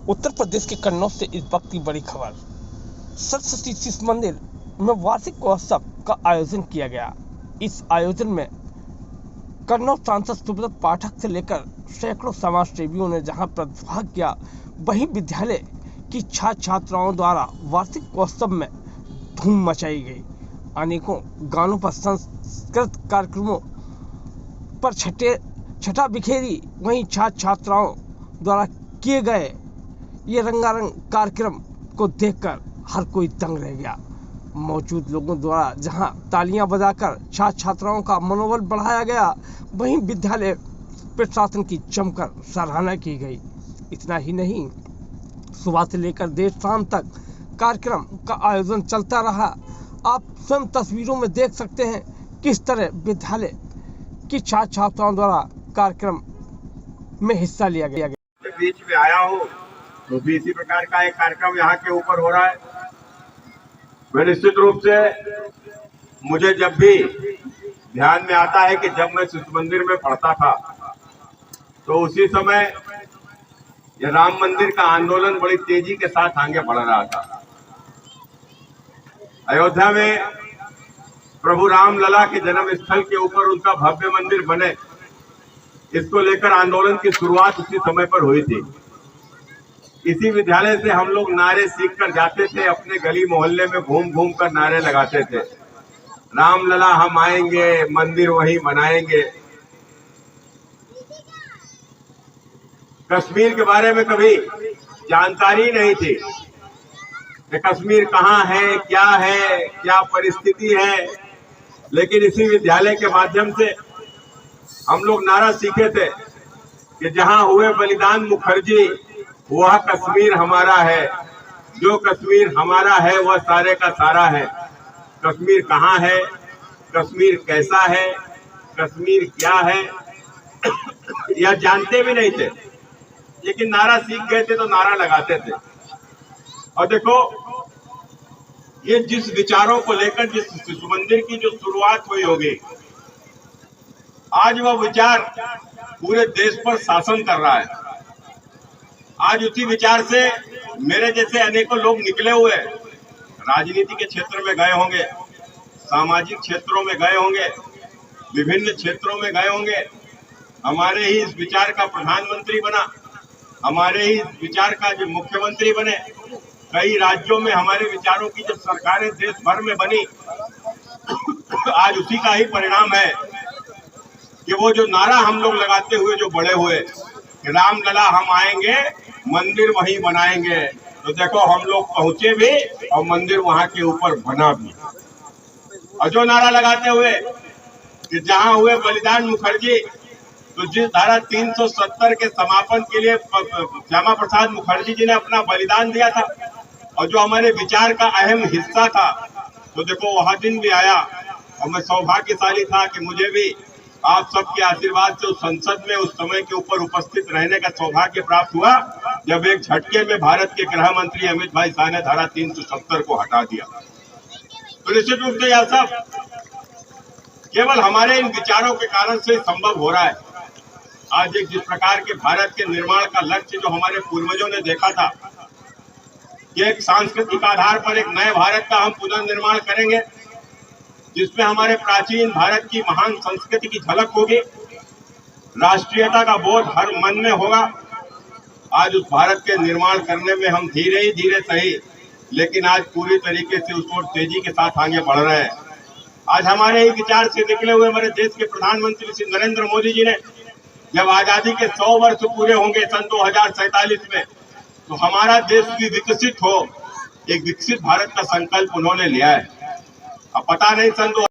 उत्तर प्रदेश के कन्नौज से इस वक्त की बड़ी खबर। सरस्वती शिशु मंदिर में वार्षिक महोत्सव का आयोजन किया गया। इस आयोजन में कन्नौज सांसद सुब्रत पाठक से लेकर सैकड़ों समाज सेवियों ने जहां प्रतिभाग किया, वहीं विद्यालय की छात्र छात्राओं द्वारा वार्षिक महोत्सव में धूम मचाई गई। अनेकों गानों पर संस्कृत कार्यक्रमों पर छठा बिखेरी, वहीं छात्र छात्राओं द्वारा किए गए ये रंगारंग कार्यक्रम को देखकर हर कोई दंग रह गया। मौजूद लोगों द्वारा जहां तालियां बजाकर छात्र छात्राओं का मनोबल बढ़ाया गया, वहीं विद्यालय प्रशासन की जमकर सराहना की गई। इतना ही नहीं, सुबह से लेकर देर शाम तक कार्यक्रम का आयोजन चलता रहा। आप स्वयं तस्वीरों में देख सकते हैं किस तरह विद्यालय की छात्र छात्राओं द्वारा कार्यक्रम में हिस्सा लिया गया। बीच में आया हूँ तो भी इसी प्रकार का एक कार्यक्रम यहाँ के ऊपर हो रहा है। मैं निश्चित रूप से मुझे जब भी ध्यान में आता है कि जब मैं शिशु मंदिर में पढ़ता था तो उसी समय ये राम मंदिर का आंदोलन बड़ी तेजी के साथ आगे बढ़ रहा था। अयोध्या में प्रभु राम लला के जन्म स्थल के ऊपर उनका भव्य मंदिर बने, इसको लेकर आंदोलन की शुरुआत उसी समय पर हुई थी। इसी विद्यालय से हम लोग नारे सीख कर जाते थे, अपने गली मोहल्ले में घूम घूम कर नारे लगाते थे, राम लला हम आएंगे, मंदिर वहीं बनाएंगे। कश्मीर के बारे में कभी जानकारी नहीं थी कि कश्मीर कहाँ है, क्या परिस्थिति है, लेकिन इसी विद्यालय के माध्यम से हम लोग नारा सीखे थे कि जहां हुए बलिदान मुखर्जी वह कश्मीर हमारा है, जो कश्मीर हमारा है वह सारे का सारा है। कश्मीर कहाँ है, कश्मीर कैसा है, कश्मीर क्या है, यह जानते भी नहीं थे, लेकिन नारा सीख गए थे तो नारा लगाते थे। और देखो, ये जिस विचारों को लेकर जिस शिशु मंदिर की जो शुरुआत हुई होगी, आज वह विचार पूरे देश पर शासन कर रहा है। आज उसी विचार से मेरे जैसे अनेकों लोग निकले हुए राजनीति के क्षेत्र में गए होंगे, सामाजिक क्षेत्रों में गए होंगे, विभिन्न क्षेत्रों में गए होंगे। हमारे ही इस विचार का प्रधानमंत्री बना, हमारे ही इस विचार का जो मुख्यमंत्री बने, कई राज्यों में हमारे विचारों की जो सरकारें देश भर में बनी। आज उसी का ही परिणाम है कि वो जो नारा हम लोग लगाते हुए जो बड़े हुए कि राम लला हम आएंगे, मंदिर वहीं बनाएंगे, तो देखो हम लोग पहुंचे भी और मंदिर वहां के ऊपर बना भी। और जो नारा लगाते हुए कि जहां हुए बलिदान मुखर्जी, तो जिस धारा 370 के समापन के लिए श्यामा प्रसाद मुखर्जी जी ने अपना बलिदान दिया था और जो हमारे विचार का अहम हिस्सा था, तो देखो वह दिन भी आया और मैं सौभाग्यशाली था कि मुझे भी आप सबके आशीर्वाद से उस संसद में उस समय के ऊपर उपस्थित रहने का सौभाग्य प्राप्त हुआ, जब एक झटके में भारत के गृह मंत्री अमित भाई शाह ने धारा 370 को हटा दिया। तो निश्चित रूप से यह सब केवल हमारे इन विचारों के कारण से संभव हो रहा है। आज एक जिस प्रकार के भारत के निर्माण का लक्ष्य जो हमारे पूर्वजों ने देखा था कि एक सांस्कृतिक आधार पर एक नए भारत का हम पुनर्निर्माण करेंगे, जिसमें हमारे प्राचीन भारत की महान संस्कृति की झलक होगी, राष्ट्रीयता का बोध हर मन में होगा। आज उस भारत के निर्माण करने में हम धीरे ही धीरे सही, लेकिन आज पूरी तरीके से उस ओर तेजी के साथ आगे बढ़ रहे हैं। आज हमारे ही विचार से निकले हुए हमारे देश के प्रधानमंत्री श्री नरेंद्र मोदी जी ने जब आजादी के 100 वर्ष पूरे होंगे सन 2047 में, तो हमारा देश भी विकसित हो, एक विकसित भारत का संकल्प उन्होंने लिया है। अब पता नहीं सन